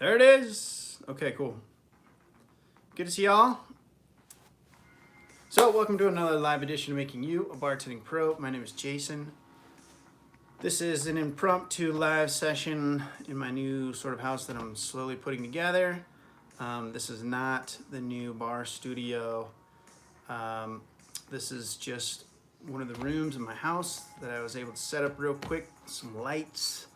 There it is. Okay, cool. Good to see y'all. So welcome to another live edition of Making You a Bartending Pro. My name is Jason. This is an impromptu live session in my new sort of house that I'm slowly putting together. This is not the new bar studio. This is just one of the rooms in my house that I was able to set up real quick, some lights,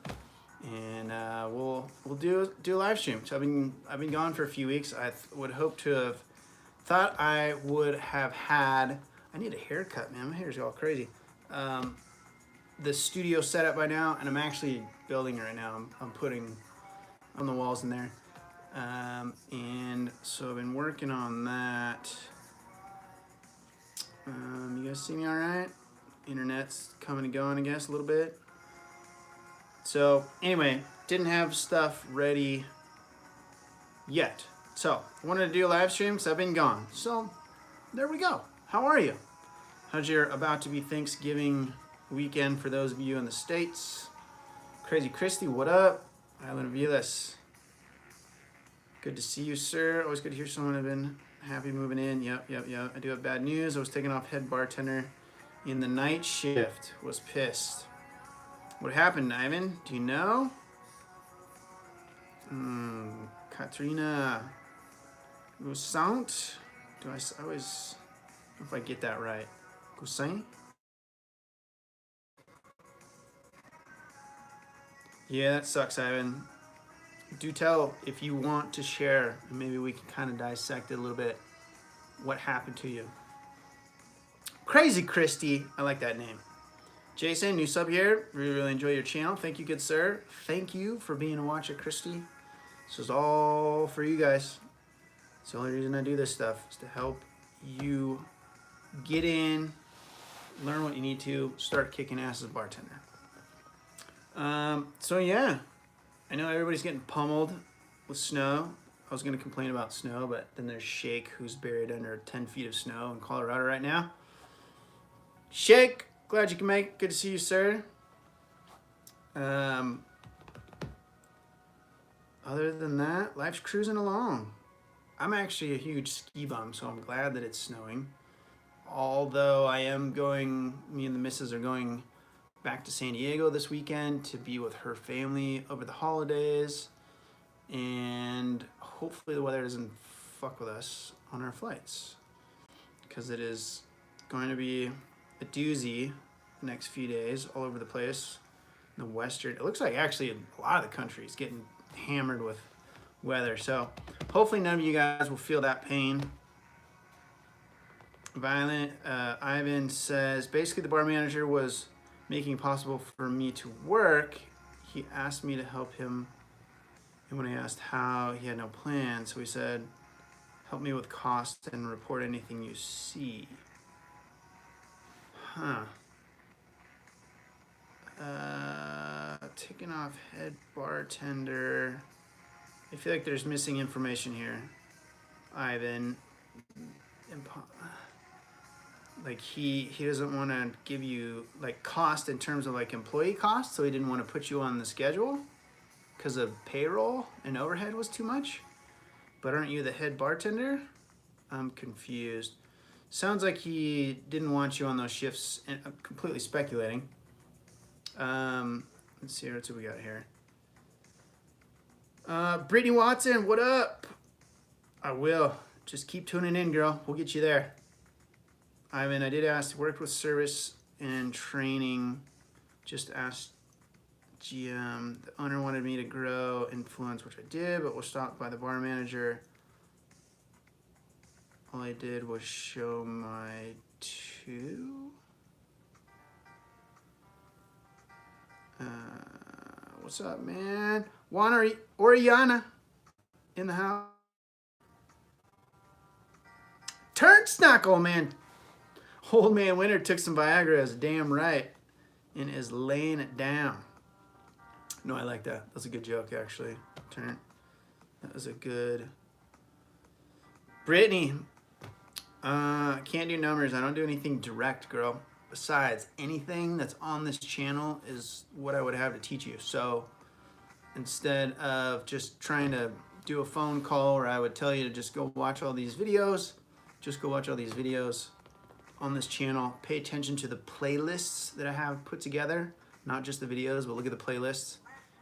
and we'll do a live stream. So I've been gone for a few weeks. I would hope to have thought I would have had. I need a haircut, man. My hair's all crazy. The studio set up by now, and I'm actually building it right now. I'm putting on the walls in there, and so I've been working on that. You guys see me all right? Internet's coming and going, I guess, a little bit. So anyway, didn't have stuff ready yet. So I wanted to do a live stream because I've been gone. So there we go. How are you? How's your about to be Thanksgiving weekend for those of you in the States? Crazy Christy, what up? Island of Vilas. Good to see you, sir. Always good to hear someone have been happy moving in. Yep. I do have bad news. I was taken off head bartender in the night shift. Was pissed. What happened, Ivan? Do you know? Katrina Goussant? Do I always, if I get that right. Goussaint? Yeah, that sucks, Ivan. Do tell if you want to share, and maybe we can kind of dissect it a little bit, what happened to you. Crazy Christy, I like that name. Jason, new sub here. Really enjoy your channel. Thank you, good sir. Thank you for being a watcher, Christy. This is all for you guys. It's the only reason I do this stuff, is to help you get in, learn what you need to, start kicking ass as a bartender. So yeah, I know everybody's getting pummeled with snow. I was gonna complain about snow, but then there's Shake, who's buried under 10 feet of snow in Colorado right now. Shake, glad you can make it. Good to see you, sir. Other than that, life's cruising along. I'm actually a huge ski bum, so I'm glad that it's snowing. Although I am going, me and the missus are going back to San Diego this weekend to be with her family over the holidays, and hopefully the weather doesn't fuck with us on our flights, because it is going to be a doozy the next few days all over the place. In the western, it looks like actually a lot of the country is getting hammered with weather, so hopefully none of you guys will feel that pain. Violent Ivan says, basically the bar manager was making it possible for me to work. He asked me to help him, and when I asked how, he had no plan, so he said, help me with cost and report anything you see. Taking off head bartender. I feel like there's missing information here, Ivan. Like he doesn't want to give you like cost in terms of like employee cost, so he didn't want to put you on the schedule because of payroll and overhead was too much. But aren't you the head bartender? I'm confused. Sounds like he didn't want you on those shifts, and I'm completely speculating. Let's see what we got here. Brittany Watson, what up? I will. Just keep tuning in, girl. We'll get you there. Ivan, I did ask, worked with service and training. Just asked GM. The owner wanted me to grow influence, which I did, but was stopped by the bar manager. All I did was show my two. What's up, man? Juan Oriana in the house. Turnsnackle, man. Old man Winter took some Viagra, is damn right, and is laying it down. No, I like that. That's a good joke, actually. That was a good. Brittany, can't do numbers. I don't do anything direct, girl. Besides, anything that's on this channel is what I would have to teach you. So instead of just trying to do a phone call where I would tell you to just go watch all these videos. Just go watch all these videos on this channel. Pay attention to the playlists that I have put together, not just the videos, but look at the playlists.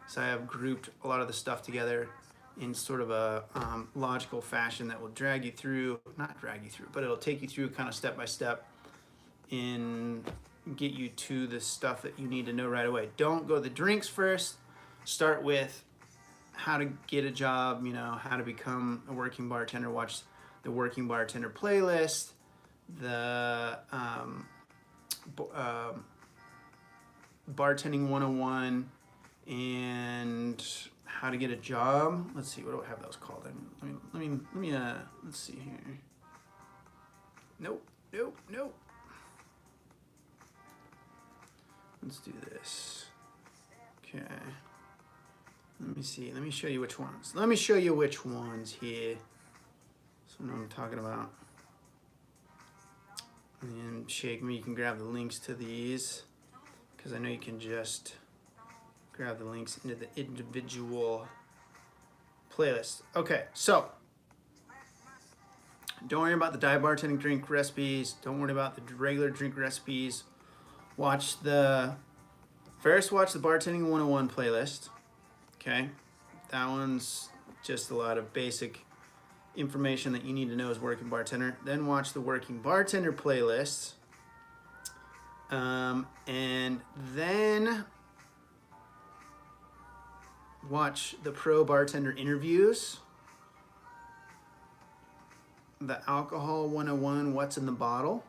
So I have grouped a lot of the stuff together in sort of a logical fashion that will drag you through, not drag you through, but it'll take you through kind of step by step and get you to the stuff that you need to know right away. Don't go to the drinks first. Start with how to get a job, you know, how to become a working bartender. Watch the working bartender playlist, the bartending 101, and how to get a job. Let's see, what do I have those called? Let's see here. Nope. Let's do this. Okay. Let me see. Let me show you which ones. Let me show you which ones here. So I know what I'm talking about. And shake me. You can grab the links to these because I know you can just grab the links into the individual playlist. Okay, so don't worry about the dive bartending drink recipes. Don't worry about the regular drink recipes. Watch the Bartending 101 playlist. Okay, that one's just a lot of basic information that you need to know as working bartender. Then watch the working bartender playlist, and then watch the pro bartender interviews, the alcohol 101, what's in the bottle,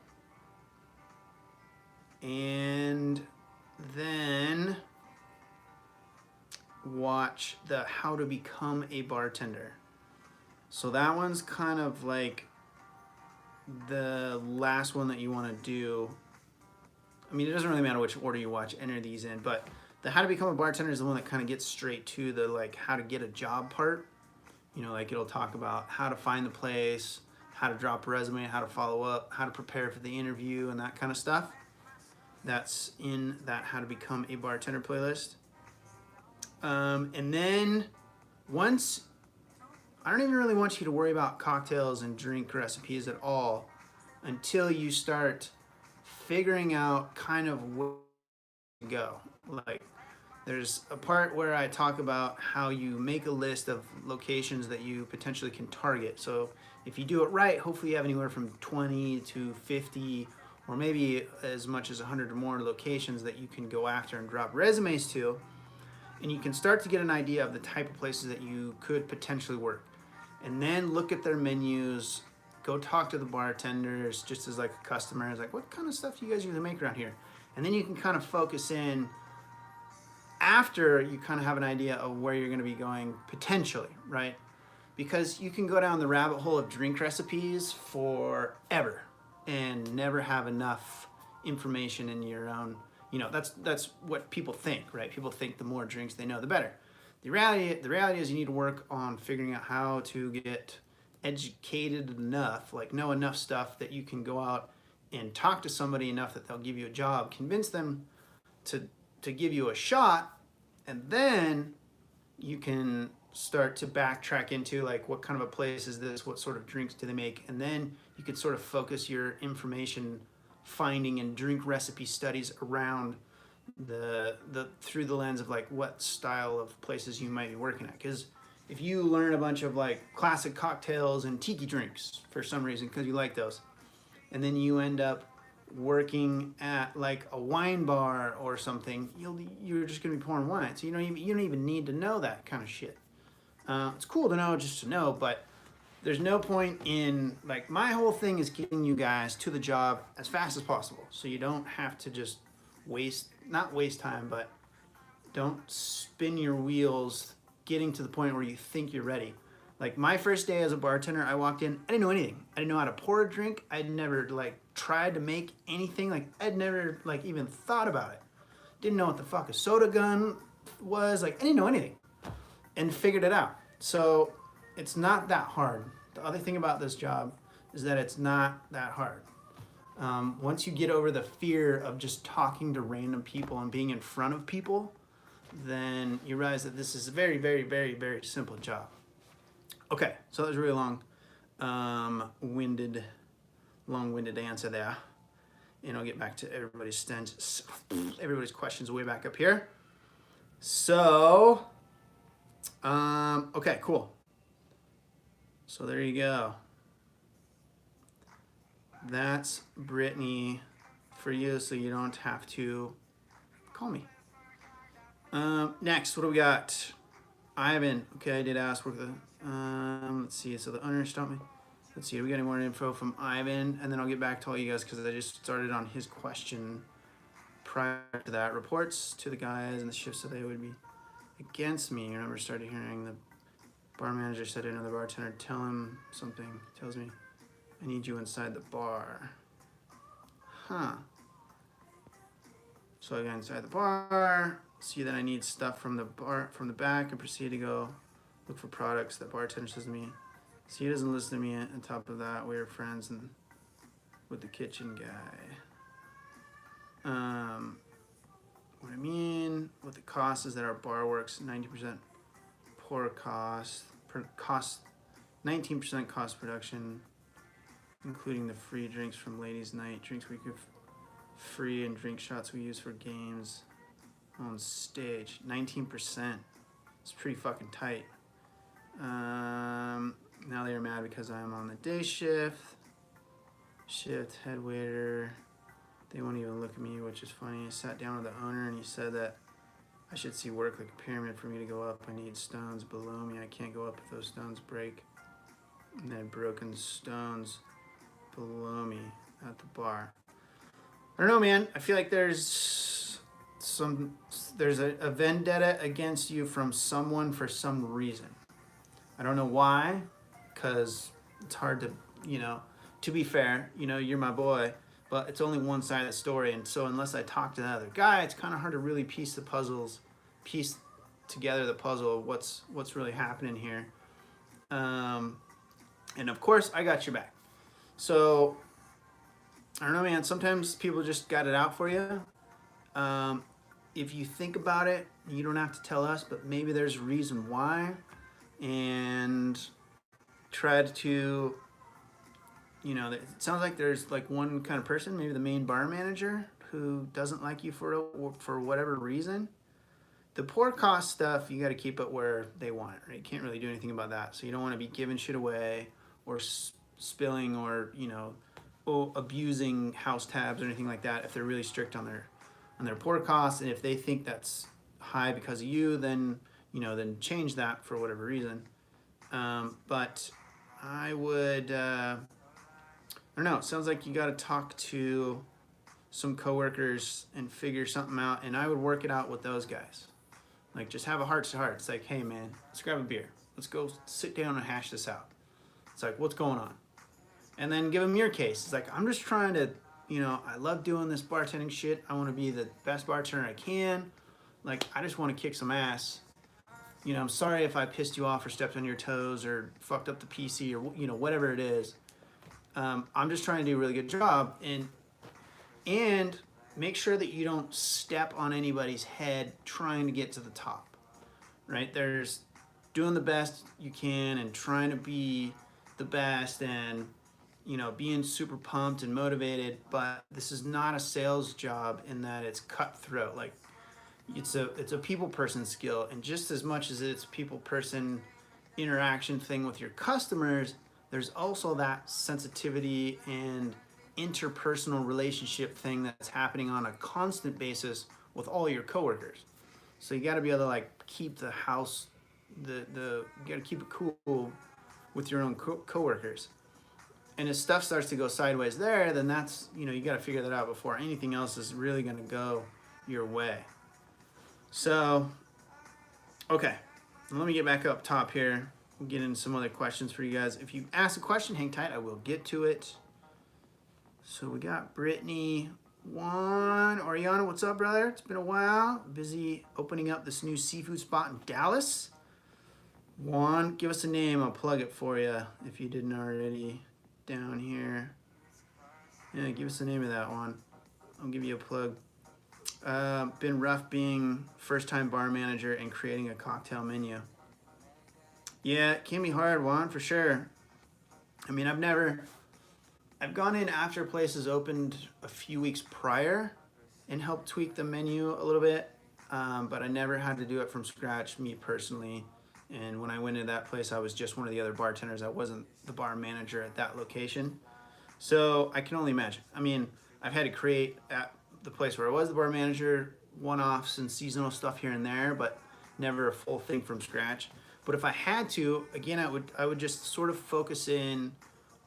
and then watch the how to become a bartender. So that one's kind of like the last one that you want to do. I mean, it doesn't really matter which order you watch, enter these in, but the how to become a bartender is the one that kind of gets straight to the like how to get a job part. You know, like it'll talk about how to find the place, how to drop a resume, how to follow up, how to prepare for the interview, and that kind of stuff. That's in that how to become a bartender playlist. And then once, I don't even really want you to worry about cocktails and drink recipes at all until you start figuring out kind of where to go. Like there's a part where I talk about how you make a list of locations that you potentially can target. So if you do it right, hopefully you have anywhere from 20 to 50 or maybe as much as 100 or more locations that you can go after and drop resumes to. And you can start to get an idea of the type of places that you could potentially work. And then look at their menus, go talk to the bartenders just as like a customer. It's like, what kind of stuff do you guys usually make around here? And then you can kind of focus in after you kind of have an idea of where you're gonna be going potentially, right? Because you can go down the rabbit hole of drink recipes forever and never have enough information in your own. You know, that's what people think, right? People think the more drinks they know, the better. The reality is you need to work on figuring out how to get educated enough, like know enough stuff that you can go out and talk to somebody enough that they'll give you a job, convince them to give you a shot, and then you can start to backtrack into like what kind of a place is this, what sort of drinks do they make, and then you could sort of focus your information finding and drink recipe studies around the through the lens of like what style of places you might be working at. Because if you learn a bunch of like classic cocktails and tiki drinks for some reason because you like those, and then you end up working at like a wine bar or something, you're just gonna be pouring wine, so you don't even need to know that kind of shit. It's cool to know just to know, but there's no point in, like, my whole thing is getting you guys to the job as fast as possible. So you don't have to just not waste time, but don't spin your wheels getting to the point where you think you're ready. Like my first day as a bartender, I walked in, I didn't know anything. I didn't know how to pour a drink. I'd never like tried to make anything. Like I'd never like even thought about it. Didn't know what the fuck a soda gun was. Like I didn't know anything and figured it out. So it's not that hard. The other thing about this job is that it's not that hard. Once you get over the fear of just talking to random people and being in front of people, then you realize that this is a very, very, very, very simple job. Okay, so that was a really long-winded answer there. And I'll get back to everybody's questions way back up here. So, okay, cool. So there you go. That's Brittany for you, so you don't have to call me. Next, what do we got? Ivan. Okay, I did ask work the. Let's see. So the owner stopped me. Let's see. Do we got any more info from Ivan? And then I'll get back to all you guys because I just started on his question prior to that. Reports to the guys and the shift so they would be against me. I remember started hearing the bar manager said to another bartender, tell him something. Tells me, I need you inside the bar. Huh. So I got inside the bar, see that I need stuff from the back, and proceed to go look for products. That bartender says to me, see, he doesn't listen to me. On top of that, we were friends and with the kitchen guy. What I mean, what the cost is that our bar works 90% pour cost, 19% cost production, including the free drinks from ladies' night, drinks we give free and drink shots we use for games on stage. 19%. It's pretty fucking tight. Now they are mad because I'm on the day shift. Head waiter. They won't even look at me, which is funny. I sat down with the owner and he said that I should see work like a pyramid for me to go up. I need stones below me. I can't go up if those stones break. And then broken stones below me at the bar. I don't know, man. I feel like there's a vendetta against you from someone for some reason. I don't know why, because it's hard to, to be fair, you're my boy, but it's only one side of the story. And so unless I talk to the other guy, it's kind of hard to really piece together the puzzle of what's really happening here. And of course, I got your back. So, I don't know, man. Sometimes people just got it out for you. If you think about it, you don't have to tell us, but maybe there's a reason why. And tried to, it sounds like there's like one kind of person, maybe the main bar manager, who doesn't like you for whatever reason. The pour cost stuff, you got to keep it where they want it, right? You can't really do anything about that. So you don't want to be giving shit away or spilling or, abusing house tabs or anything like that if they're really strict on their pour costs. And if they think that's high because of you, then, then change that for whatever reason. But I would, I don't know, it sounds like you got to talk to some coworkers and figure something out. And I would work it out with those guys. Like, just have a heart-to-heart. It's like, hey, man, let's grab a beer. Let's go sit down and hash this out. It's like, what's going on? And then give them your case. It's like, I'm just trying to, I love doing this bartending shit. I want to be the best bartender I can. Like, I just want to kick some ass. I'm sorry if I pissed you off or stepped on your toes or fucked up the PC or, whatever it is. I'm just trying to do a really good job. And make sure that you don't step on anybody's head trying to get to the top, right? There's doing the best you can and trying to be the best and, being super pumped and motivated, but this is not a sales job in that it's cutthroat. Like, it's a people person skill, and just as much as it's a people person interaction thing with your customers, there's also that sensitivity and interpersonal relationship thing that's happening on a constant basis with all your coworkers. So you got to be able to keep the house, you got to keep it cool with your own coworkers. And if stuff starts to go sideways there, then that's, you got to figure that out before anything else is really going to go your way. So, okay, let me get back up top here. We'll get into some other questions for you guys. If you ask a question, hang tight, I will get to it. So we got Brittany, Juan, Oriana, what's up, brother? It's been a while. Busy opening up this new seafood spot in Dallas. Juan, give us a name. I'll plug it for you if you didn't already down here. Yeah, give us the name of that one. I'll give you a plug. Been rough being first-time bar manager and creating a cocktail menu. Yeah, it can be hard, Juan, for sure. I mean, I've gone in after places opened a few weeks prior and helped tweak the menu a little bit, but I never had to do it from scratch, me personally. And when I went into that place, I was just one of the other bartenders. I wasn't the bar manager at that location. So I can only imagine. I mean, I've had to create at the place where I was the bar manager, one-offs and seasonal stuff here and there, but never a full thing from scratch. But if I had to, again, I would just sort of focus in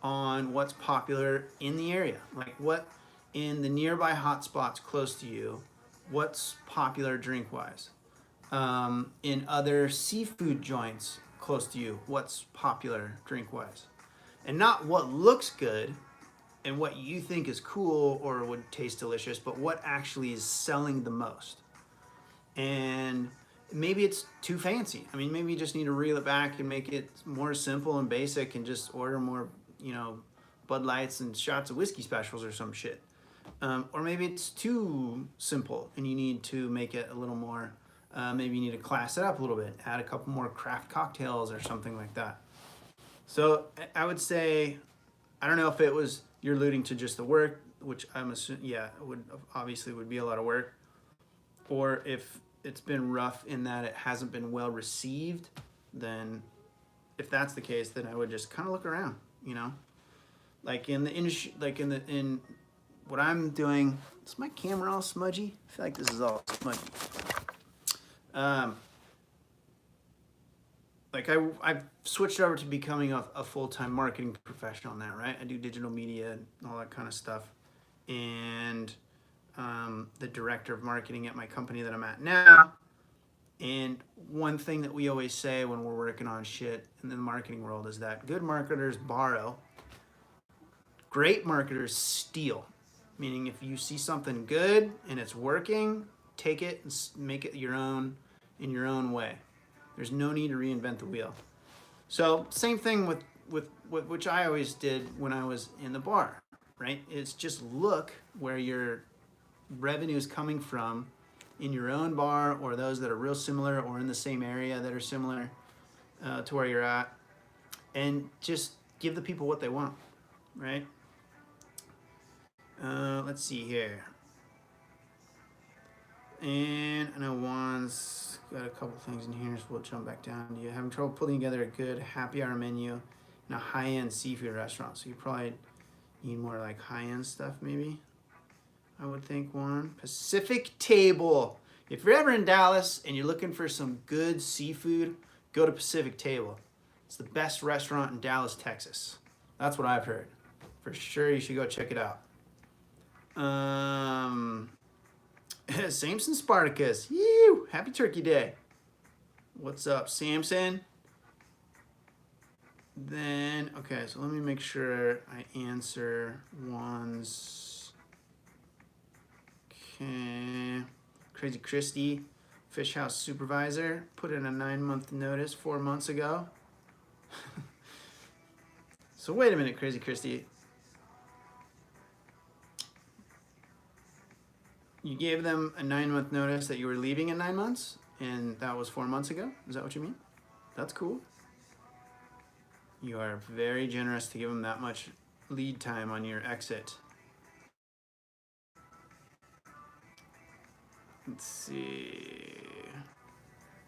on what's popular in the area, like what in the nearby hotspots close to you, what's popular drink-wise. In other seafood joints close to you, what's popular drink-wise. And not what looks good and what you think is cool or would taste delicious, but what actually is selling the most. And maybe it's too fancy. I mean, maybe you just need to reel it back and make it more simple and basic and just order more, you know, Bud Lights and shots of whiskey specials or some shit. Or maybe it's too simple and you need to make it a little more, maybe you need to class it up a little bit, add a couple more craft cocktails or something like that. So I would say, I don't know if it was, you're alluding to just the work, which I'm assuming, yeah, it would obviously would be a lot of work, or if it's been rough in that it hasn't been well received, then if that's the case, then I would just kind of look around, you know, like in the industry, like in what I'm doing. Is my camera all smudgy? I feel like this is all smudgy. Like I've switched over to becoming a full-time marketing professional now, right? I do digital media and all that kind of stuff. And the director of marketing at my company that I'm at now. And one thing that we always say when we're working on shit in the marketing world is that good marketers borrow, great marketers steal. Meaning if you see something good and it's working, take it and make it your own in your own way. There's no need to reinvent the wheel. So same thing with which I always did when I was in the bar, right? It's just look where your revenue is coming from in your own bar or those that are real similar or in the same area that are similar to where you're at, and just give the people what they want, right? Let's see here. And I know Juan's got a couple things in here, so we'll jump back down. Do you having trouble putting together a good happy hour menu in a high-end seafood restaurant? So you probably need more like high-end stuff, maybe. I would think, Juan. Pacific Table. If you're ever in Dallas and you're looking for some good seafood, go to Pacific Table. It's the best restaurant in Dallas, Texas. That's what I've heard. For sure, you should go check it out. Samson Spartacus. Ew, happy Turkey Day. What's up, Samson? Then, okay, so let me make sure I answer Juan's. Okay. Crazy Christy, Fish House Supervisor, put in a 9-month notice 4 months ago. So wait a minute, Crazy Christy. You gave them a 9-month notice that you were leaving in 9 months, and that was 4 months ago? Is that what you mean? That's cool. You are very generous to give them that much lead time on your exit. Let's see.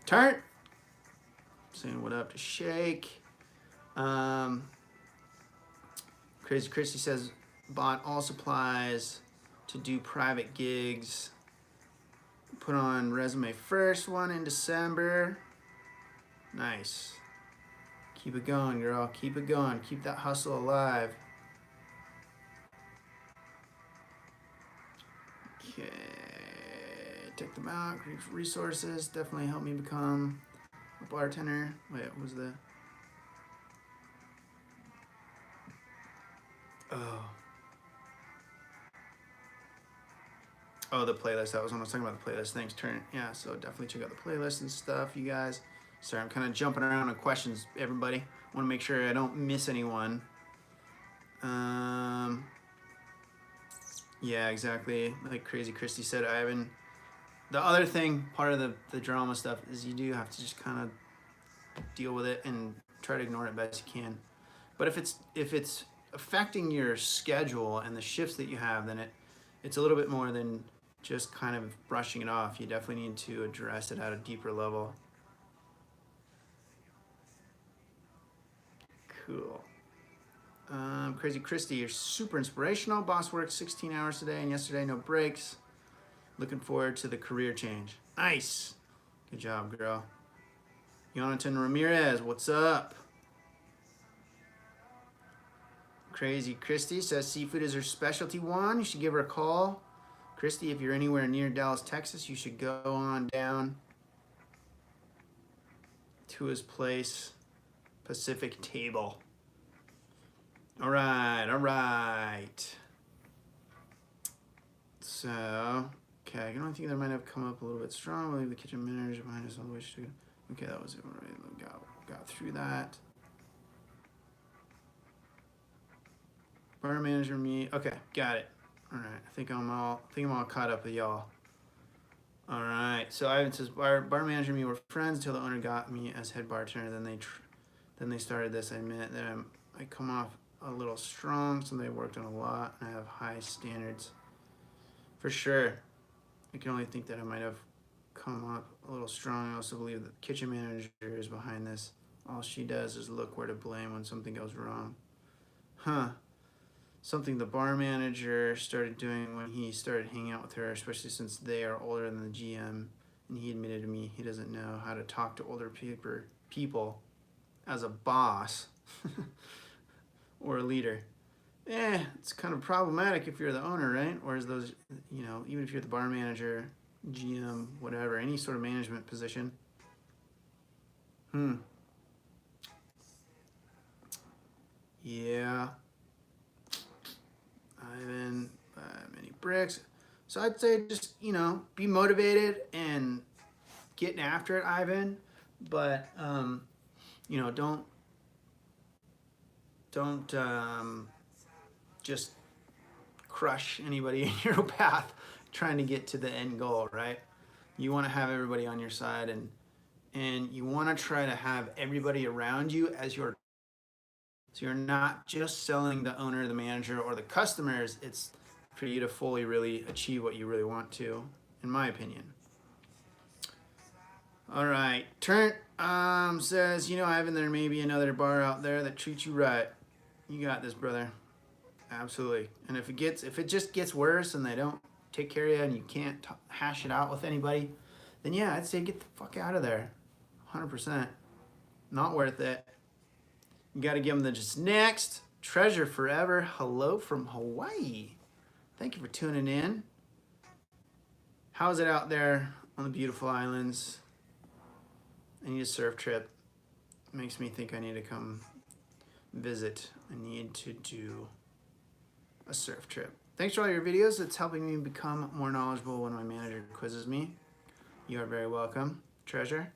Tart. Saying what up to Shake. Crazy Christy says, bought all supplies to do private gigs. Put on resume first one in December. Nice. Keep it going, girl. Keep it going. Keep that hustle alive. Okay. Take them out. Resources. Definitely help me become a bartender. Wait, what was the... Oh, the playlist. That was when I was talking about the playlist. Thanks, Turn. Yeah, so definitely check out the playlist and stuff, you guys. Sorry, I'm kind of jumping around on questions, everybody. Want to make sure I don't miss anyone. Yeah, exactly. Like Crazy Christy said, Ivan, The other thing, part of the drama stuff, is you do have to just kind of deal with it and try to ignore it best you can. But if it's affecting your schedule and the shifts that you have, then it's a little bit more than just kind of brushing it off. You definitely need to address it at a deeper level. Cool. Crazy Christy, you're super inspirational. Boss worked 16 hours today and yesterday, no breaks. Looking forward to the career change. Nice. Good job, girl. Jonathan Ramirez, what's up? Crazy Christy says seafood is her specialty one. You should give her a call. Christy, if you're anywhere near Dallas, Texas, you should go on down to his place, Pacific Table. All right, all right. So, okay, I don't think that might have come up a little bit strong. We'll leave the kitchen manager behind us all the way to. Okay, that was it. We got through that. Bar manager, me. Okay, got it. All right, I think I'm all caught up with y'all. All right, so Ivan says bar manager and me were friends until the owner got me as head bartender. Then they started this. I admit that I come off a little strong, so they worked on a lot, and I have high standards. For sure. I can only think that I might have come up a little strong. I also believe that the kitchen manager is behind this. All she does is look where to blame when something goes wrong. Huh. Something the bar manager started doing when he started hanging out with her, especially since they are older than the GM, and he admitted to me he doesn't know how to talk to older people as a boss or a leader. It's kind of problematic if you're the owner, right? Or is those, you know, even if you're the bar manager, GM, whatever, any sort of management position. Yeah. Ivan, many bricks. So I'd say just, you know, be motivated and getting after it, Ivan. But, you know, don't just crush anybody in your path trying to get to the end goal, right? You want to have everybody on your side, and you want to try to have everybody around you as your. So you're not just selling the owner, the manager, or the customers. It's for you to fully really achieve what you really want to, in my opinion. All right, Trent says, you know, Ivan, there may be another bar out there that treats you right. You got this, brother. Absolutely. And if it just gets worse and they don't take care of you and you can't hash it out with anybody, then yeah, I'd say get the fuck out of there. 100%. Not worth it. You got to give them the just next. Treasure forever. Hello from Hawaii. Thank you for tuning in. How's it out there on the beautiful islands? I need a surf trip. It makes me think I need to come visit. I need to do a surf trip. Thanks for all your videos. It's helping me become more knowledgeable when my manager quizzes me. You are very welcome, Treasure.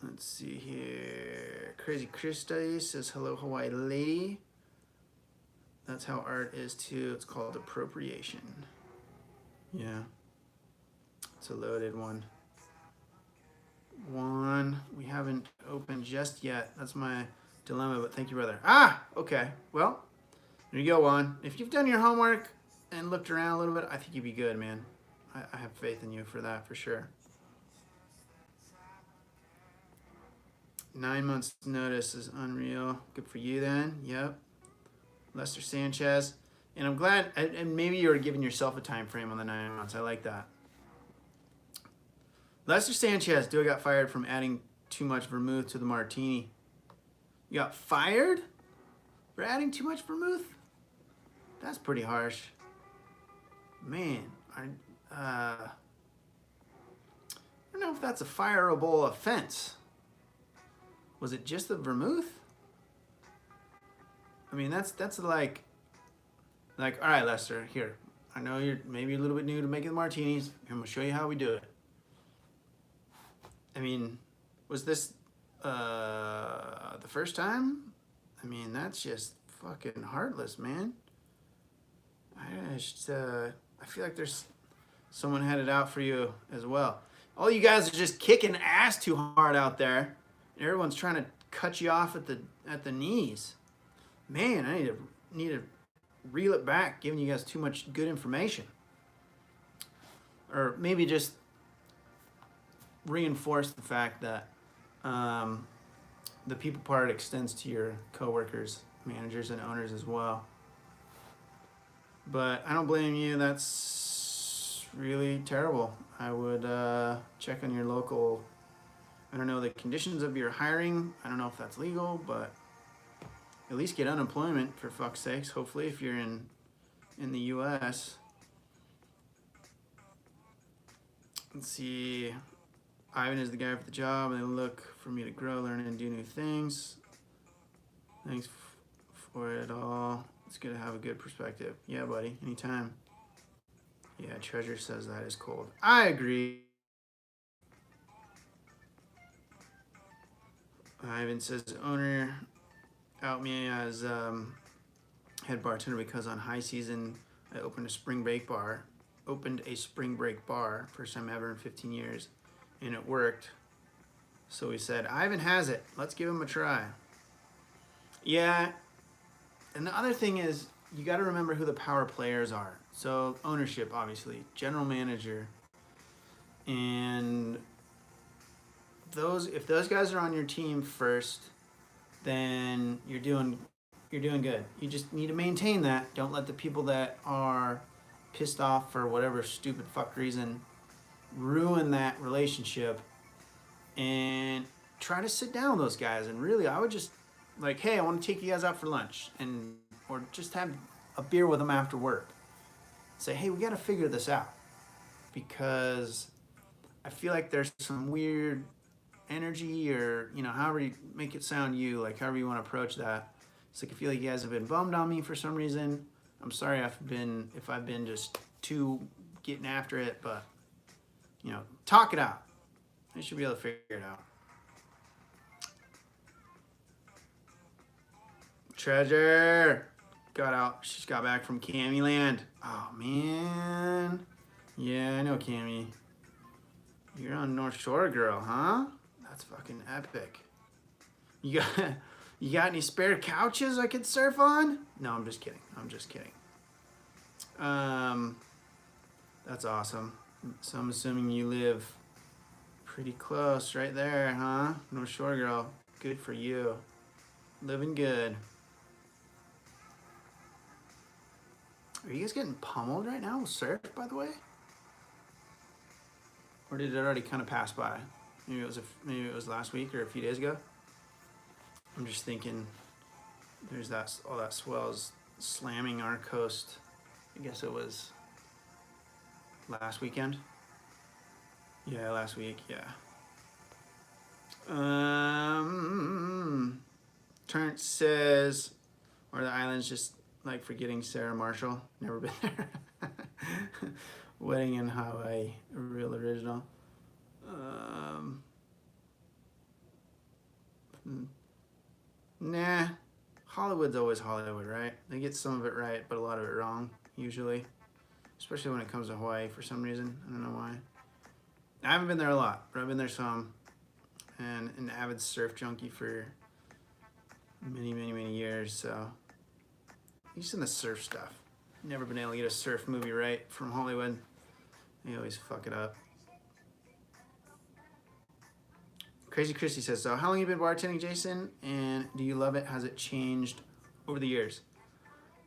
Let's see here. Crazy Christy says, hello, Hawaii lady. That's how art is too. It's called appropriation. Yeah. It's a loaded one. We haven't opened just yet. That's my dilemma, but thank you, brother. Okay. Well, there you go, Juan. If you've done your homework and looked around a little bit, I think you'd be good, man. I have faith in you for that, for sure. 9 months notice is unreal. Good for you then. Yep. Lester Sanchez. And I'm glad, and maybe you're giving yourself a time frame on the 9 months. I like that. Lester Sanchez, dude, got fired from adding too much vermouth to the martini. You got fired for adding too much vermouth? That's pretty harsh. Man, I don't know if that's a fireable offense. Was it just the vermouth? I mean, that's like, all right, Lester, here. I know you're maybe a little bit new to making the martinis. I'm gonna show you how we do it. I mean, was this the first time? I mean, that's just fucking heartless, man. I feel like there's someone headed out for you as well. All you guys are just kicking ass too hard out there. Everyone's trying to cut you off at the knees. Man, I need to reel it back, giving you guys too much good information. Or maybe just reinforce the fact that the people part extends to your coworkers, managers, and owners as well. But I don't blame you. That's really terrible. I would check on your local. I don't know the conditions of your hiring. I don't know if that's legal, but at least get unemployment for fuck's sakes. Hopefully, if you're in the U.S. Let's see. Ivan is the guy for the job, and they look for me to grow, learn, and do new things. Thanks for it all. It's good to have a good perspective. Yeah, buddy. Anytime. Yeah, Treasure says that is cold. I agree. Ivan says, owner out me as head bartender because on high season I opened a spring break bar. First time ever in 15 years. And it worked. So we said, Ivan has it. Let's give him a try. Yeah. And the other thing is, you got to remember who the power players are. So ownership, obviously, general manager, and if those guys are on your team first, then you're doing good. You just need to maintain that. Don't let the people that are pissed off for whatever stupid fuck reason ruin that relationship, and try to sit down with those guys. And really, I would just like, hey, I want to take you guys out for lunch, or just have a beer with them after work. Say, hey, we got to figure this out, because I feel like there's some weird energy, or however you make it sound, however you want to approach that. It's like, I feel like you guys have been bummed on me for some reason. I'm sorry if I've been just too getting after it, but talk it out. I should be able to figure it out. Treasure got out. She's got back from Cami land. Oh man. Yeah, I know, Cami. You're on North Shore, girl, huh? That's fucking epic. You got any spare couches I could surf on? No, I'm just kidding. That's awesome. So I'm assuming you live pretty close right there, huh? North Shore girl. Good for you. Living good. Are you guys getting pummeled right now with surf, by the way? Or did it already kind of pass by? Maybe it was last week or a few days ago. I'm just thinking there's all that swells slamming our coast. I guess it was last weekend. Yeah, last week, yeah. Trent says, are the islands just like forgetting Sarah Marshall? Never been there. Wedding in Hawaii, a real original. Nah, Hollywood's always Hollywood, right? They get some of it right, but a lot of it wrong, usually. Especially when it comes to Hawaii for some reason. I don't know why. I haven't been there a lot, but I've been there some. And an avid surf junkie for many, many, many years, so. He's in the surf stuff. Never been able to get a surf movie right from Hollywood. They always fuck it up. Crazy Christy says, so how long have you been bartending, Jason? And do you love it? Has it changed over the years?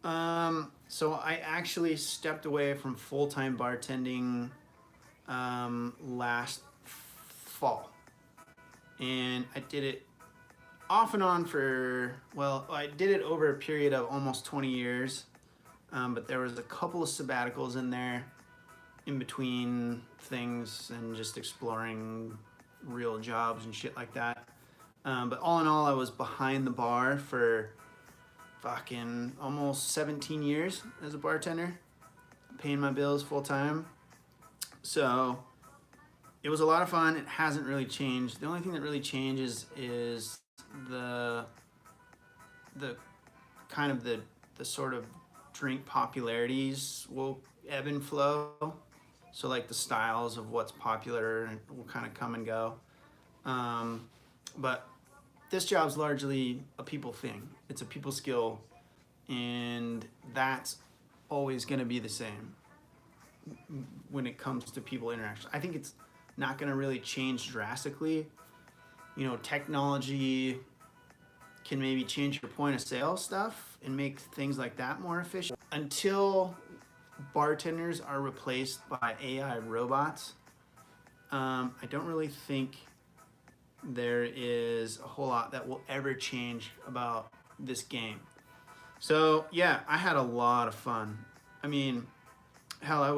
So I actually stepped away from full-time bartending last fall. And I did it off and on I did it over a period of almost 20 years. But there was a couple of sabbaticals in there in between things and just exploring real jobs and shit like that. But all in all, I was behind the bar for fucking almost 17 years as a bartender, paying my bills full time. So it was a lot of fun. It hasn't really changed. The only thing that really changes is the kind of the sort of drink popularities will ebb and flow. So like the styles of what's popular will kind of come and go. But this job's largely a people thing. It's a people skill, and that's always going to be the same when it comes to people interaction. I think it's not going to really change drastically. You know, technology can maybe change your point of sale stuff and make things like that more efficient. Until bartenders are replaced by AI robots, I don't really think there is a whole lot that will ever change about this game. So yeah, I had a lot of fun. I mean, hell, I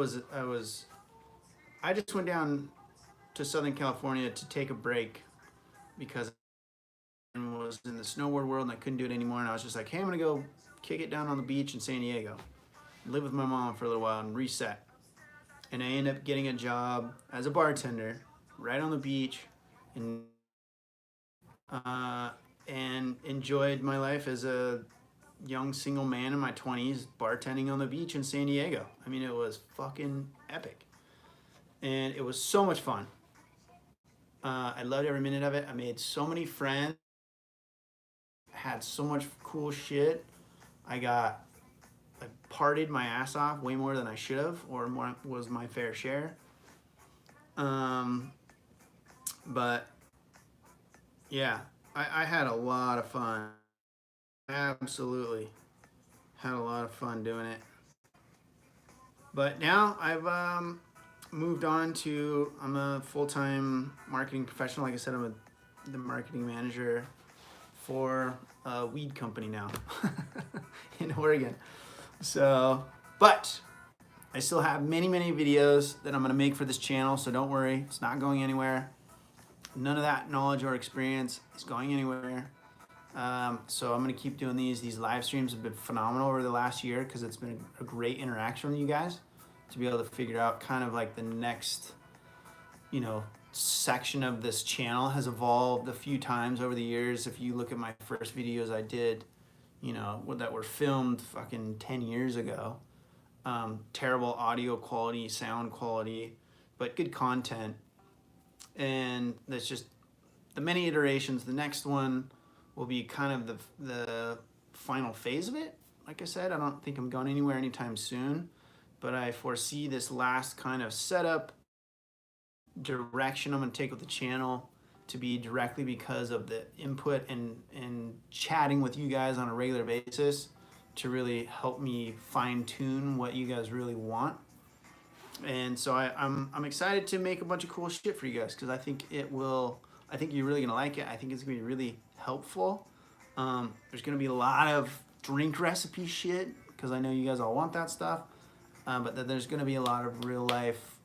just went down to Southern California to take a break because I was in the snowboard world and I couldn't do it anymore. And I was just like, hey, I'm gonna go kick it down on the beach in San Diego, live with my mom for a little while and reset. And I ended up getting a job as a bartender right on the beach, and enjoyed my life as a young single man in my 20s bartending on the beach in San Diego. I mean, it was fucking epic. And it was so much fun. I loved every minute of it. I made so many friends, had so much cool shit. I partied my ass off way more than I should have, or more was my fair share. But yeah, I had a lot of fun. Absolutely had a lot of fun doing it. But now I've moved on to, I'm a full-time marketing professional. Like I said, I'm the marketing manager for a weed company now in Oregon. So, but I still have many videos that I'm gonna make for this channel, so don't worry, it's not going anywhere. None of that knowledge or experience is going anywhere. So I'm gonna keep doing these. These live streams have been phenomenal over the last year because it's been a great interaction with you guys to be able to figure out kind of like the next, you know, section of this channel has evolved a few times over the years. If you look at my first videos I did, you know, that were filmed fucking 10 years ago, terrible audio quality, sound quality, but good content. And that's just the many iterations. The next one will be kind of the final phase of it. Like I said, I don't think I'm going anywhere anytime soon, but I foresee this last kind of setup direction I'm going to take with the channel to be directly because of the input and chatting with you guys on a regular basis to really help me fine tune what you guys really want. And so I'm excited to make a bunch of cool shit for you guys because I think I think you're really gonna like it. I think it's gonna be really helpful. There's gonna be a lot of drink recipe shit because I know you guys all want that stuff. But then there's gonna be a lot of real life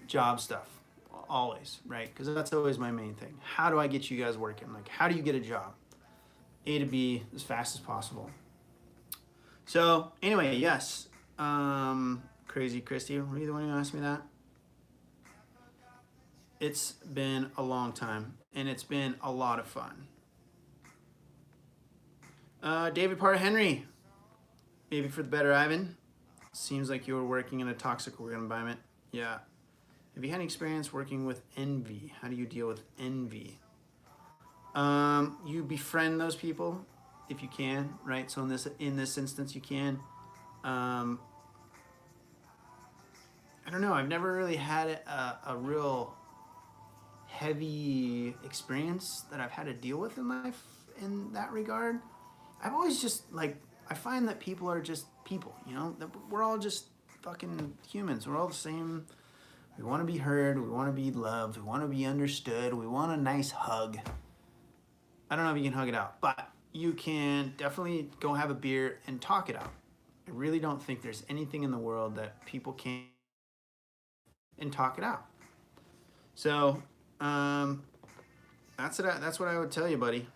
job stuff, always, right? Because that's always my main thing. How do I get you guys working? Like, how do you get a job? A to B as fast as possible. So anyway, yes. Crazy Christy, were you the one who asked me that? It's been a long time, and it's been a lot of fun. David Part Henry, maybe for the better, Ivan. Seems like you were working in a toxic work environment. Yeah. Have you had any experience working with envy? How do you deal with envy? You befriend those people if you can, right? So in this instance, you can. I don't know. I've never really had a real heavy experience that I've had to deal with in life in that regard. I've always just I find that people are just people, you know, that we're all just fucking humans. We're all the same. We want to be heard. We want to be loved. We want to be understood. We want a nice hug. I don't know if you can hug it out, but you can definitely go have a beer and talk it out. I really don't think there's anything in the world that people can't and talk it out. So that's what I would tell you, buddy.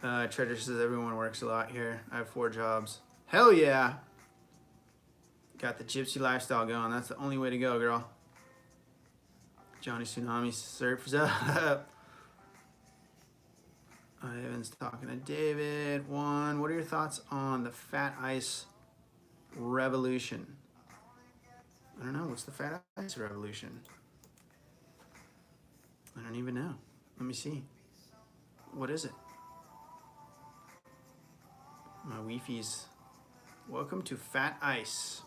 Treasure says everyone works a lot here. I have 4 jobs. Hell yeah. Got the gypsy lifestyle going. That's the only way to go, girl. Johnny Tsunami surfs up. Ivan's talking to David. Juan, what are your thoughts on the fat ice revolution? I don't know. What's the fat ice revolution? I don't even know. Let me see. What is it? My Wi-Fi's. Welcome to Fat Ice.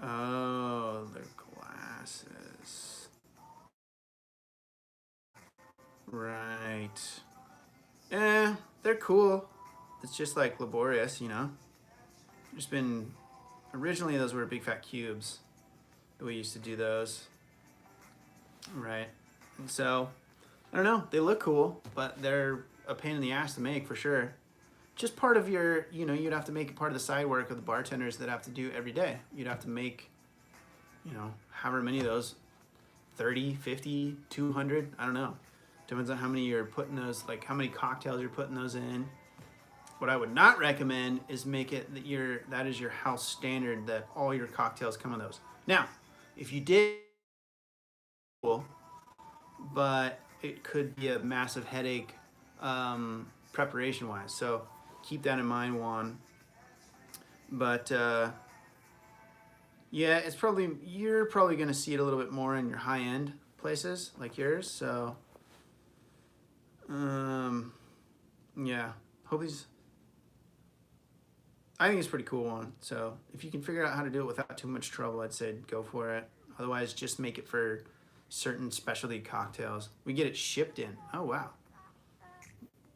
Oh, their glasses. Right. They're cool. It's just like laborious, you know? There's been, originally those were big fat cubes. We used to do those. Right. And so, I don't know, they look cool, but they're a pain in the ass to make for sure. Just part of your, you know, you'd have to make it part of the side work of the bartenders that have to do every day. You'd have to make, you know, however many of those, 30, 50, 200, I don't know. Depends on how many you're putting those, like how many cocktails you're putting those in. What I would not recommend is make it that that is your house standard, that all your cocktails come in those. Now, if you did, but it could be a massive headache preparation wise. So keep that in mind, Juan. But yeah, it's probably, you're probably going to see it a little bit more in your high end places like yours. So yeah, hope he's, I think it's pretty cool one. So if you can figure out how to do it without too much trouble, I'd say go for it. Otherwise, just make it for certain specialty cocktails. We get it shipped in. Oh, wow.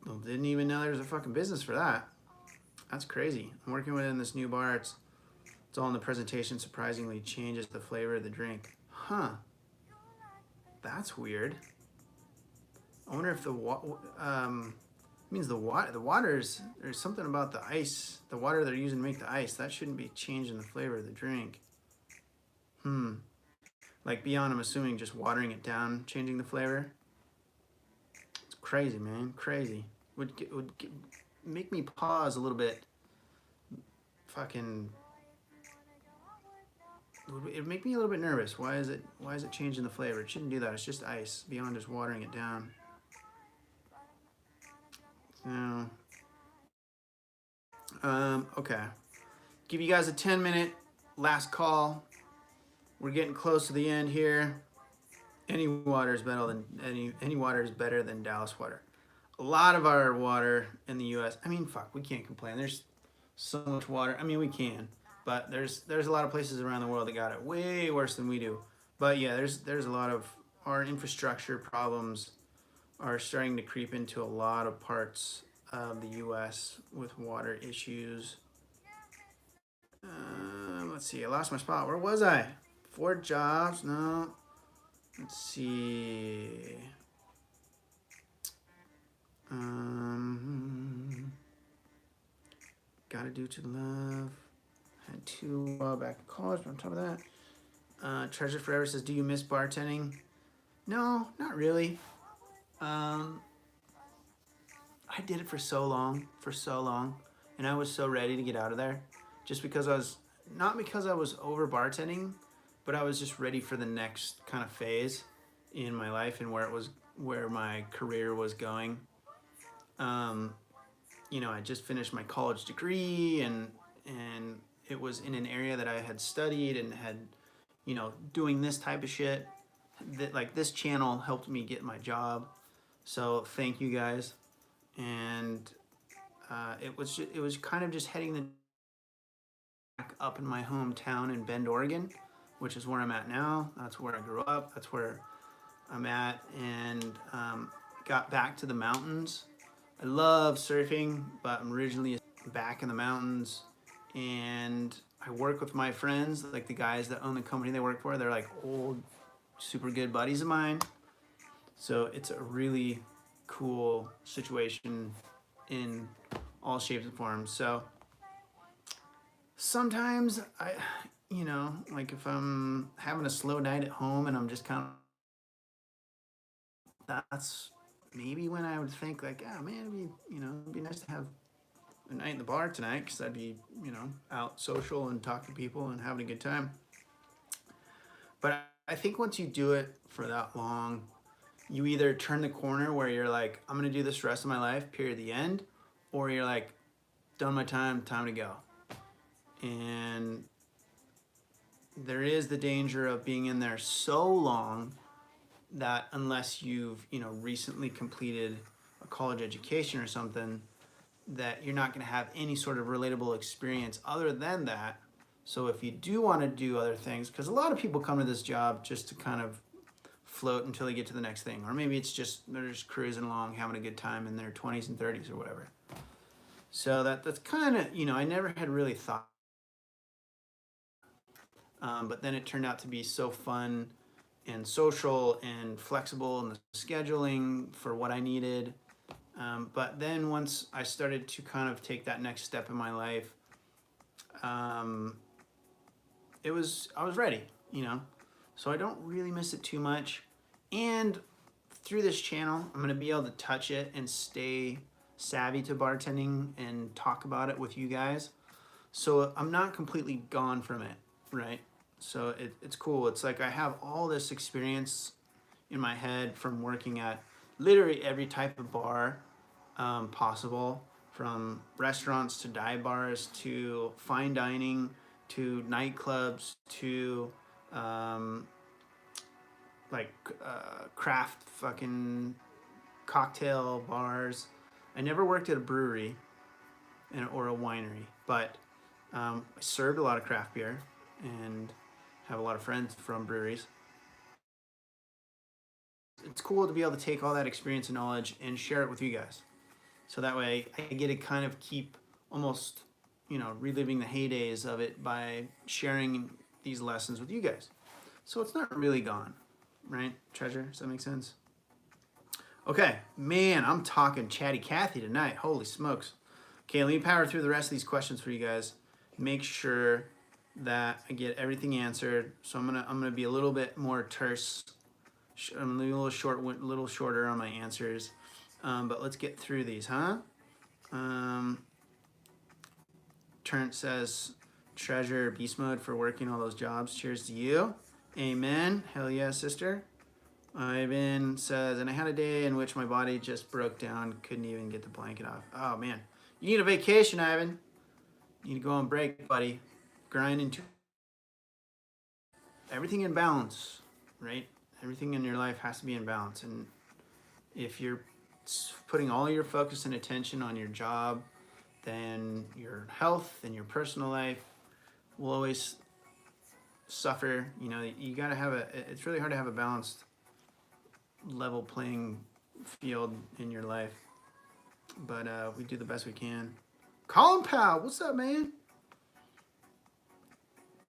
Well, didn't even know there was a fucking business for that. That's crazy. I'm working with it in this new bar. It's all in the presentation. Surprisingly changes the flavor of the drink. Huh. That's weird. I wonder if the means the water's, there's something about the ice, the water they're using to make the ice, that shouldn't be changing the flavor of the drink. Like beyond, I'm assuming just watering it down, changing the flavor. It's crazy, man, crazy. Would make me pause a little bit. Fucking, it'd make me a little bit nervous. Why is it changing the flavor? It shouldn't do that. It's just ice, beyond just watering it down. No. Okay. Give you guys a 10-minute last call. We're getting close to the end here. Any water is better than Dallas water. A lot of our water in the U.S. I mean, fuck, we can't complain. There's so much water. I mean, we can, but there's a lot of places around the world that got it way worse than we do. But yeah, there's a lot of our infrastructure problems are starting to creep into a lot of parts of the U.S. with water issues. Let's see, I lost my spot. Where was I? 4 jobs? No. Let's see. Gotta do to love. Had 2 while back in college, but on top of that. Treasure Forever says, do you miss bartending? No, not really. I did it for so long, and I was so ready to get out of there, just because not because I was over bartending, but I was just ready for the next kind of phase in my life and where my career was going. You know, I just finished my college degree, and it was in an area that I had studied and had, you know, doing this type of shit. That, like, this channel helped me get my job. So thank you guys. And it was kind of just heading back up in my hometown in Bend, Oregon, which is where I'm at now. That's where I grew up. That's where I'm at, and got back to the mountains. I love surfing, but I'm originally back in the mountains, and I work with my friends, like the guys that own the company they work for. They're like old, super good buddies of mine. So it's a really cool situation in all shapes and forms. So sometimes you know, like if I'm having a slow night at home and I'm just kind of, that's maybe when I would think like, oh man, it'd be nice to have a night in the bar tonight, because I'd be, you know, out social and talking to people and having a good time. But I think once you do it for that long, you either turn the corner where you're like, I'm gonna do this the rest of my life, period, the end, or you're like, done my time, time to go. And there is the danger of being in there so long that unless you've, recently completed a college education or something, that you're not going to have any sort of relatable experience other than that. So if you do want to do other things, because a lot of people come to this job just to kind of float until they get to the next thing, or maybe it's just they're just cruising along having a good time in their 20s and 30s or whatever. So that's kind of, I never had really thought, but then it turned out to be so fun and social and flexible in the scheduling for what I needed. But then once I started to kind of take that next step in my life, I was ready, so I don't really miss it too much. And through this channel, I'm going to be able to touch it and stay savvy to bartending and talk about it with you guys. So I'm not completely gone from it, right? So it's cool. It's like I have all this experience in my head from working at literally every type of bar possible, from restaurants to dive bars to fine dining to nightclubs to craft fucking cocktail bars. I never worked at a brewery or a winery, but I served a lot of craft beer and have a lot of friends from breweries. It's cool to be able to take all that experience and knowledge and share it with you guys. So that way I get to kind of keep almost, reliving the heydays of it by sharing these lessons with you guys. So it's not really gone, right? Treasure, does that make sense? Okay, man, I'm talking chatty Cathy tonight. Holy smokes. Okay, let me power through the rest of these questions for you guys. Make sure that I get everything answered. So I'm gonna be a little bit more terse. I'm gonna be a little shorter on my answers. But let's get through these, huh? Trent says, treasure beast mode for working all those jobs. Cheers to you. Amen. Hell yeah, sister. Ivan says, and I had a day in which my body just broke down, couldn't even get the blanket off. Oh man, you need a vacation, Ivan. You need to go on break, buddy. Grind into everything in balance, right? Everything in your life has to be in balance. And if you're putting all your focus and attention on your job, then your health and your personal life will always suffer. You gotta have it's really hard to have a balanced, level playing field in your life. But we do the best we can. Colin Powell, what's up, man?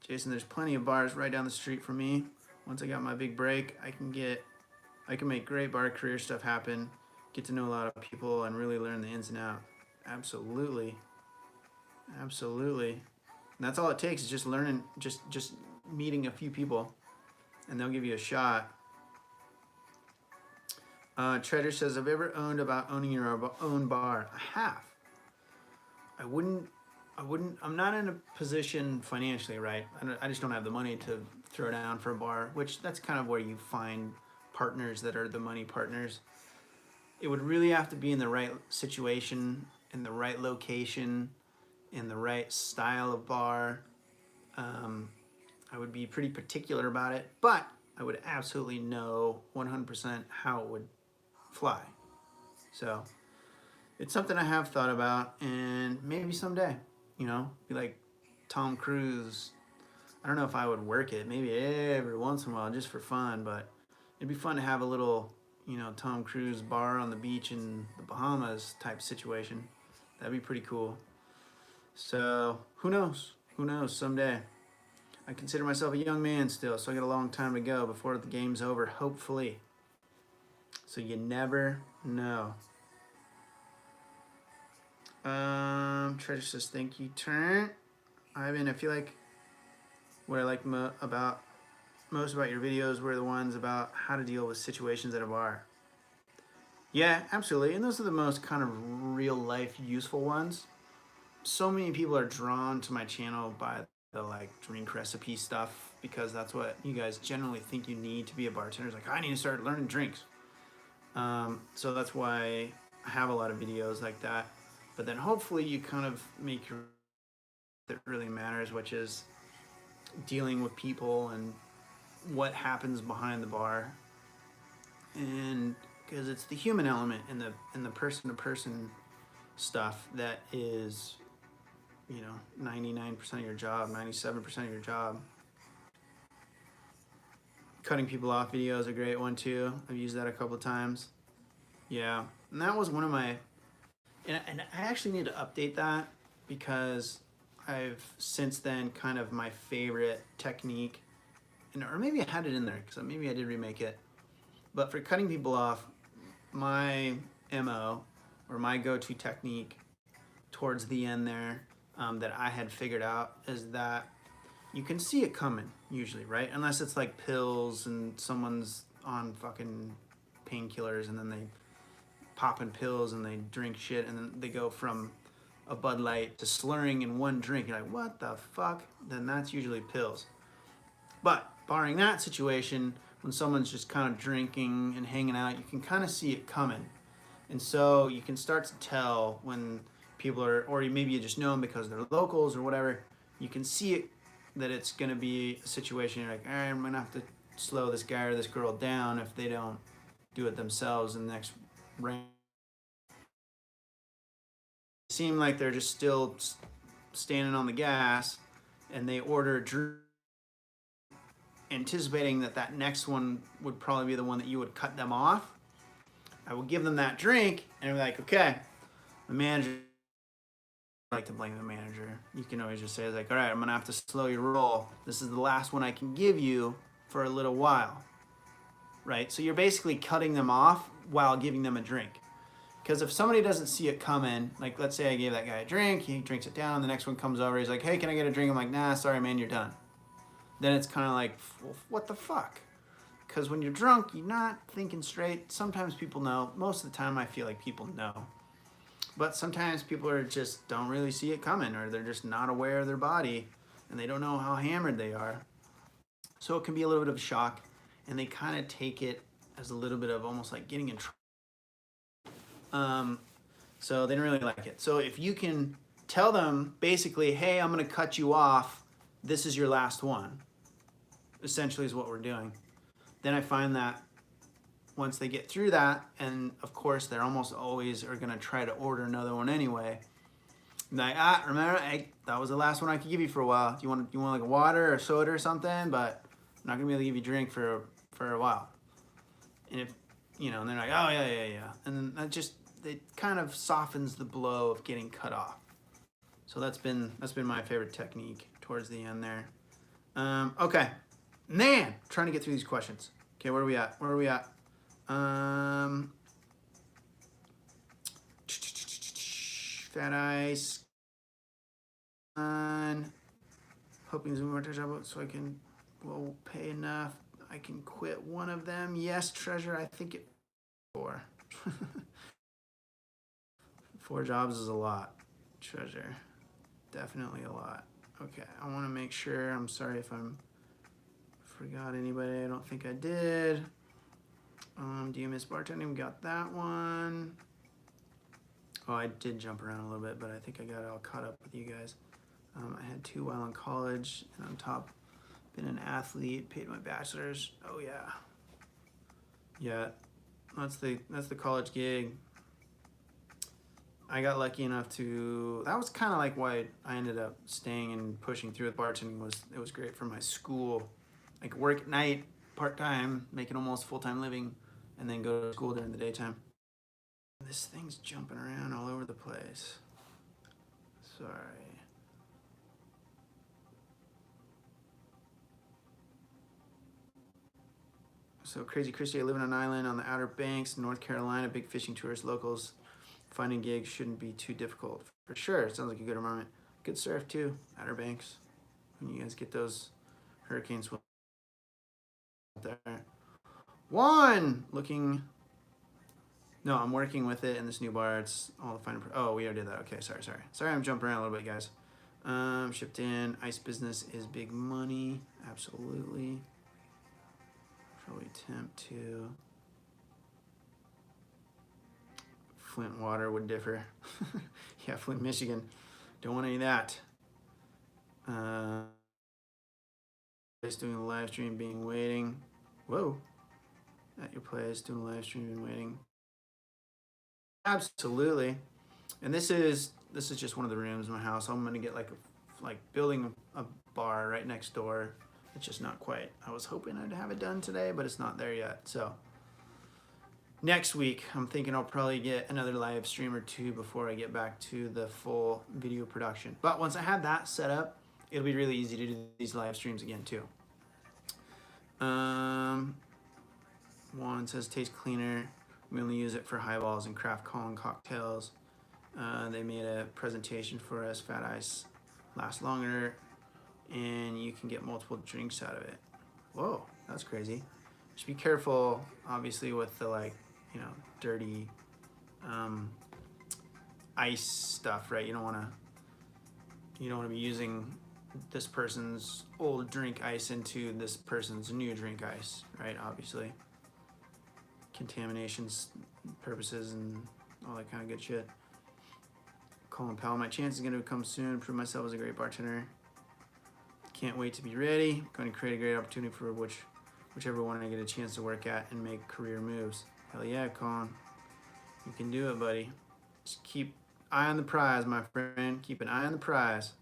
Jason, there's plenty of bars right down the street from me. Once I got my big break, I can make great bar career stuff happen, get to know a lot of people, and really learn the ins and outs. Absolutely. Absolutely. And that's all it takes, is just learning, just meeting a few people, and they'll give you a shot. Treasure says, have you ever owned about owning your own bar? I have. I'm not in a position financially, right? I just don't have the money to throw down for a bar, which that's kind of where you find partners that are the money partners. It would really have to be in the right situation, in the right location, in the right style of bar. I would be pretty particular about it, but I would absolutely know 100% how it would fly. So it's something I have thought about, and maybe someday, be like Tom Cruise. I don't know if I would work it, maybe every once in a while just for fun, but it'd be fun to have a little, Tom Cruise bar on the beach in the Bahamas type situation. That'd be pretty cool. So who knows? Who knows? Someday. I consider myself a young man still, so I got a long time to go before the game's over, hopefully. So you never know. Treasure says, thank you, Trent. Ivan, I feel like what I like most about your videos were the ones about how to deal with situations at a bar. Yeah, absolutely. And those are the most kind of real life useful ones. So many people are drawn to my channel by the drink recipe stuff, because that's what you guys generally think you need to be a bartender. It's like, I need to start learning drinks. So that's why I have a lot of videos like that. But then hopefully you kind of make your that really matters, which is dealing with people and what happens behind the bar, and because it's the human element and the person to person stuff that is, 99% of your job, 97% of your job. Cutting people off video is a great one too. I've used that a couple of times. Yeah, and that was one of my, and I actually need to update that because I've since then kind of my favorite technique, or maybe I had it in there because maybe I did remake it. But for cutting people off, my MO or my go-to technique towards the end there, that I had figured out is that you can see it coming usually, right? Unless it's like pills and someone's on fucking painkillers and then they popping pills and they drink shit and then they go from a Bud Light to slurring in one drink. You're like, what the fuck? Then that's usually pills. But barring that situation, when someone's just kind of drinking and hanging out, you can kind of see it coming. And so you can start to tell when people are, or maybe you just know them because they're locals or whatever, you can see it, that it's going to be a situation you're like, all right, I'm going to have to slow this guy or this girl down if they don't do it themselves in the next round. Seem like they're just still standing on the gas and they order a drink, anticipating that that next one would probably be the one that you would cut them off. I will give them that drink and be like, okay, the manager, I like to blame the manager. You can always just say, like, all right, I'm going to have to slow your roll. This is the last one I can give you for a little while, right? So you're basically cutting them off while giving them a drink. Because if somebody doesn't see it coming, like let's say I gave that guy a drink, he drinks it down, the next one comes over, he's like, hey, can I get a drink? I'm like, nah, sorry, man, you're done. Then it's kind of like, well, what the fuck? Because when you're drunk, you're not thinking straight. Sometimes people know. Most of the time, I feel like people know. But sometimes people are just don't really see it coming, or they're just not aware of their body, and they don't know how hammered they are. So it can be a little bit of a shock, and they kind of take it as a little bit of almost like getting in trouble. So they don't really like it. So if you can tell them basically, hey, I'm going to cut you off. This is your last one. Essentially is what we're doing. Then I find that once they get through that, and of course they're almost always are going to try to order another one anyway. Like, remember, that was the last one I could give you for a while. Do you want like a water or soda or something? But I'm not going to be able to give you a drink for a while. And if, and they're like, oh, yeah. And then that just, it kind of softens the blow of getting cut off. So that's been my favorite technique towards the end there. Okay. Man, trying to get through these questions. Okay, where are we at? Fat ice. Hoping to move our job so I will pay enough. I can quit one of them. Yes, treasure. I think it 4. 4 jobs is a lot. Treasure. Definitely a lot. Okay, I want to make sure. I'm sorry if I'm forgot anybody. I don't think I did. Do you miss bartending? We got that one. Oh, I did jump around a little bit, but I think I got it all caught up with you guys. I had 2 while in college, and on top, been an athlete, paid my bachelor's. Oh yeah. Yeah, that's the college gig. I got lucky enough to, that was kind of like why I ended up staying and pushing through with bartending. It was great for my school. I could work at night, part-time, making almost full-time living, and then go to school during the daytime. This thing's jumping around all over the place. Sorry. So Crazy Christy, I live on an island on the Outer Banks, North Carolina, big fishing tours, locals. Finding gigs shouldn't be too difficult. For sure, it sounds like a good environment. Good surf too, Outer Banks. When you guys get those hurricanes there. One, looking. No, I'm working with it in this new bar. It's all the finer. Oh, we already did that. Okay, sorry. Sorry, I'm jumping around a little bit, guys. Shipped in. Ice business is big money. Absolutely. Probably temp to. Flint water would differ. Yeah, Flint, Michigan. Don't want any of that. Place doing a live stream, being waiting. Whoa. At your place, doing a live stream, being waiting. Absolutely. And this is just one of the rooms in my house. I'm gonna get like building a bar right next door. It's just not quite. I was hoping I'd have it done today, but it's not there yet. So next week, I'm thinking I'll probably get another live stream or two before I get back to the full video production. But once I have that set up, it'll be really easy to do these live streams again too. Juan says tastes cleaner. We only use it for highballs and craft Colin cocktails. They made a presentation for us. Fat ice lasts longer, and you can get multiple drinks out of it. Whoa, that's crazy. Just be careful, obviously, with the dirty ice stuff, right? You don't want to be using this person's old drink ice into this person's new drink ice, right? Obviously, contaminations purposes and all that kind of good shit. Colin Powell, my chance is going to come soon. Prove myself as a great bartender. Can't wait to be ready. Going to create a great opportunity for whichever one I get a chance to work at and make career moves. Hell yeah, Colin. You can do it, buddy. Just keep eye on the prize, my friend. Keep an eye on the prize.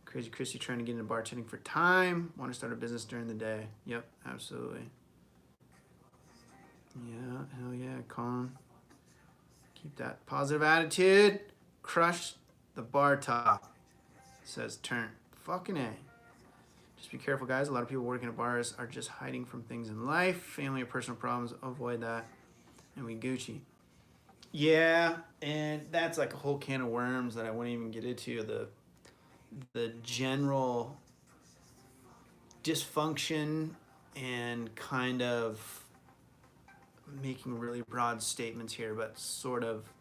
Crazy Christy trying to get into bartending for time. Want to start a business during the day. Yep, absolutely. Yeah, hell yeah, Colin. Keep that positive attitude. Crush the bar top, says Turn. Fucking A. Just be careful, guys. A lot of people working at bars are just hiding from things in life. Family or personal problems. Avoid that. And we Gucci. Yeah, and that's like a whole can of worms that I wouldn't even get into. The general dysfunction and kind of making really broad statements here, but sort of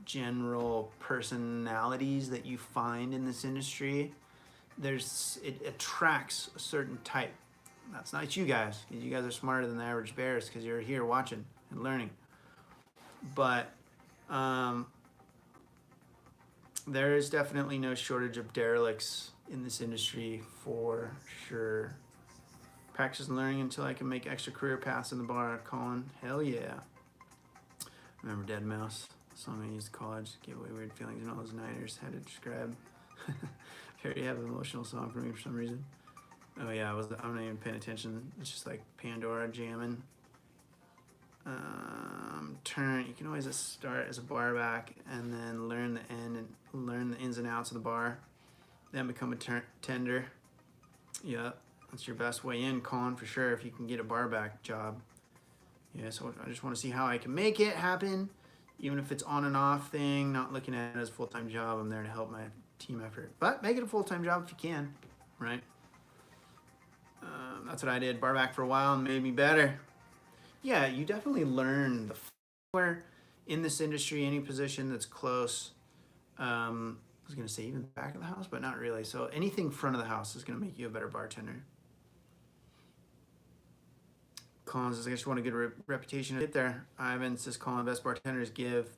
general personalities that you find in this industry. It attracts a certain type. That's not you guys. You guys are smarter than the average bears because you're here watching and learning. But there is definitely no shortage of derelicts in this industry for sure. Practice and learning until I can make extra career paths in the bar. Colin, hell yeah. Remember Dead Mouse? Song I used in college. Give away weird feelings and all those Niners had to describe. Very have an emotional song for me for some reason. Oh yeah, I'm not even paying attention. It's just like Pandora jamming. Turn. You can always start as a bar back and then learn the ins and outs of the bar. Then become a tender. Yep, that's your best way in, Colin, for sure. If you can get a bar back job. Yeah, so I just want to see how I can make it happen. Even if it's on and off thing, not looking at it as a full-time job, I'm there to help my team effort. But make it a full-time job if you can, right? That's what I did. Bar back for a while and made me better. Yeah, you definitely learn where in this industry, any position that's close. I was going to say even the back of the house, but not really. So anything front of the house is going to make you a better bartender. Colin says, I just want a good reputation to get there. Ivan says, Colin, best bartenders give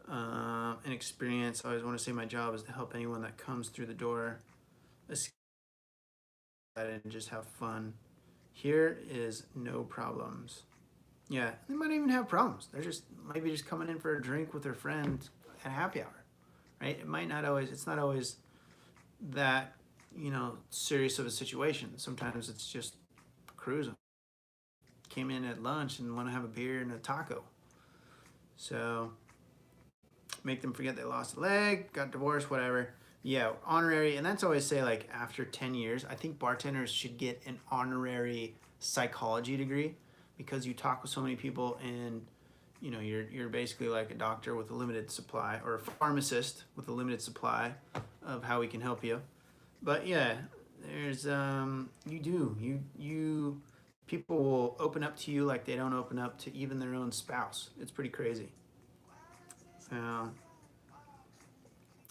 an experience. I always want to say my job is to help anyone that comes through the door and just have fun. Here is no problems. Yeah, they might even have problems. They're just maybe just coming in for a drink with their friend at happy hour, right? It's not always that, serious of a situation. Sometimes it's just cruising. Came in at lunch and want to have a beer and a taco. So make them forget they lost a leg, got divorced, whatever. Yeah, honorary, and that's always say like after 10 years, I think bartenders should get an honorary psychology degree because you talk with so many people and you're basically like a doctor with a limited supply or a pharmacist with a limited supply of how we can help you. But yeah, there's people will open up to you like they don't open up to even their own spouse. It's pretty crazy.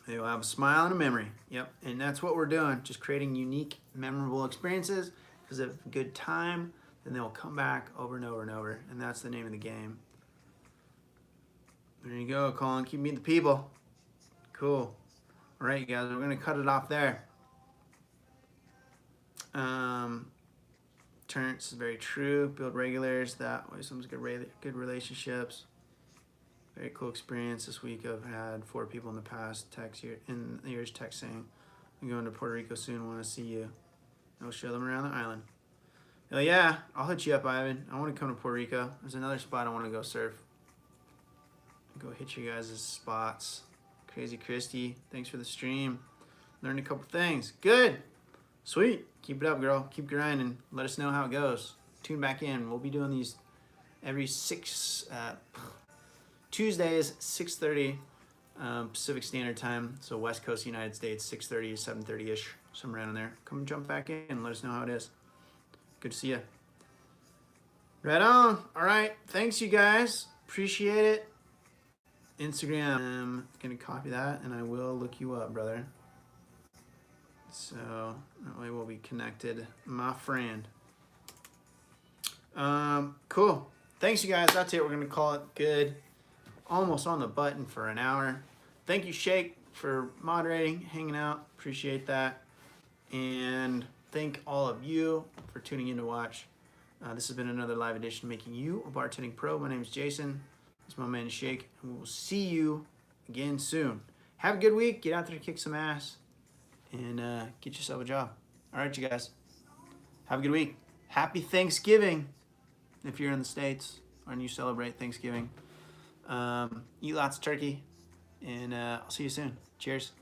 They will have a smile and a memory. Yep, and that's what we're doing. Just creating unique, memorable experiences. Because of a good time, then they'll come back over and over and over. And that's the name of the game. There you go, Colin. Keep meeting the people. Cool. All right, you guys, we're gonna cut it off there. Terrence is very true. Build regulars. That way, someone's good relationships. Very cool experience this week. I've had 4 people in the past text here in the years text saying, "I'm going to Puerto Rico soon. Want to see you." I'll show them around the island. Hell yeah, I'll hit you up, Ivan. I want to come to Puerto Rico. There's another spot I want to go surf. Go hit you guys' spots. Crazy Christy, thanks for the stream. Learned a couple things. Good. Sweet. Keep it up, girl. Keep grinding. Let us know how it goes. Tune back in. We'll be doing these every Tuesdays, 6:30 Pacific Standard Time. So West Coast United States, 6:30 to 7:30-ish, somewhere around there. Come jump back in and let us know how it is. Good to see you. Right on. All right. Thanks, you guys. Appreciate it. Instagram. I'm going to copy that, and I will look you up, brother. So that way we'll be connected, my friend. Cool. Thanks, you guys. That's it. We're going to call it good. Almost on the button for an hour. Thank you, Shake, for moderating, hanging out. Appreciate that. And thank all of you for tuning in to watch. This has been another live edition Making You a Bartending Pro. My name is Jason. It's my man Shake. And we will see you again soon. Have a good week. Get out there to kick some ass. And get yourself a job. All right, you guys. Have a good week. Happy Thanksgiving if you're in the States or you celebrate Thanksgiving. Eat lots of turkey. And I'll see you soon. Cheers.